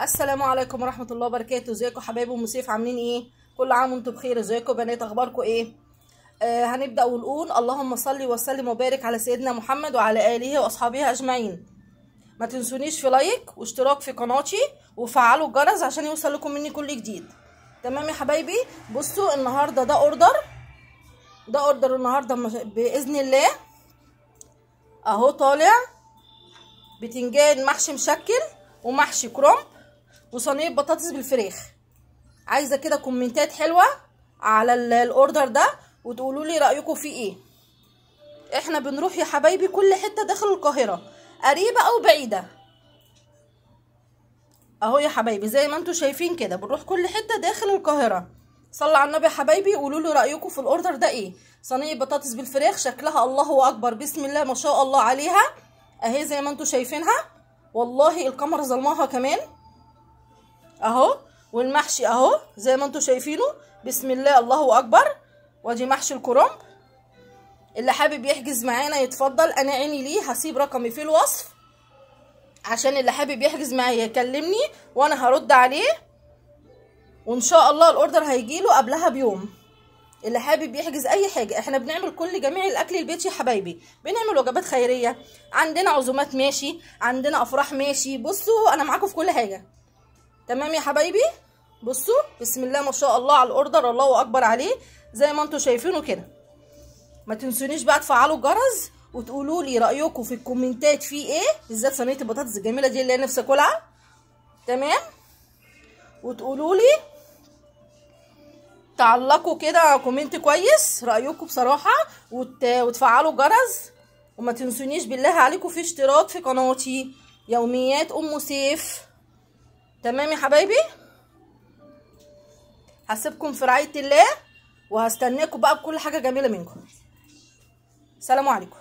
السلام عليكم ورحمه الله وبركاته. ازيكم حبايبي ام سيف؟ عاملين ايه؟ كل عام وانتم بخير. ازيكم بنات؟ اخباركم ايه؟ هنبدا ونقول اللهم صل وسلم وبارك على سيدنا محمد وعلى اله واصحابه اجمعين. ما تنسونيش في لايك واشتراك في قناتي وفعلوا الجرس عشان يوصل لكم مني كل جديد. تمام يا حبايبي؟ بصوا النهارده ده اوردر النهارده باذن الله. اهو طالع بتنجان محشي مشكل ومحشي كرنب وصينيه بطاطس بالفراخ. عايزه كده كومنتات حلوه على الاوردر ده وتقولوا لي رايكم فيه ايه. احنا بنروح يا حبايبي كل حته داخل القاهره، قريبه او بعيده. اهو يا حبايبي زي ما انتم شايفين كده بنروح كل حته داخل القاهره. صلوا على النبي يا حبايبي، قولوا لي رايكم في الاوردر ده ايه. صينيه بطاطس بالفراخ شكلها الله اكبر، بسم الله ما شاء الله عليها. اهي زي ما انتم شايفينها، والله الكاميرا ظلماها كمان. اهو والمحشي اهو زي ما انتم شايفينه، بسم الله الله اكبر. وادي محشي الكرنب. اللي حابب يحجز معانا يتفضل، انا عيني ليه، هسيب رقمي في الوصف عشان اللي حابب يحجز معايا يكلمني وانا هرد عليه، وان شاء الله الاوردر هيجيله قبلها بيوم. اللي حابب يحجز اي حاجه، احنا بنعمل كل جميع الاكل البيتي يا حبايبي. بنعمل وجبات خيريه، عندنا عزومات ماشي، عندنا افراح ماشي. بصوا انا معاكم في كل حاجه. تمام يا حبايبي؟ بصوا بسم الله ما شاء الله على الاوردر، الله اكبر عليه زي ما انتم شايفينه كده. ما تنسونيش بقى تفعلوا الجرس وتقولوا لي رايكم في الكومنتات فيه ايه، بالذات صينيه البطاطس الجميله دي اللي انا نفسي اكلها. تمام؟ وتقولوا لي تعلقوا كده كومنت كويس رايكم بصراحه، وتفعلوا الجرس. وما تنسونيش بالله عليكم في اشتراك في قناتي يوميات ام سيف. تمام يا حبايبي؟ هسيبكم في رعايه الله وهستناكم بقى بكل حاجه جميله منكم. سلام عليكم.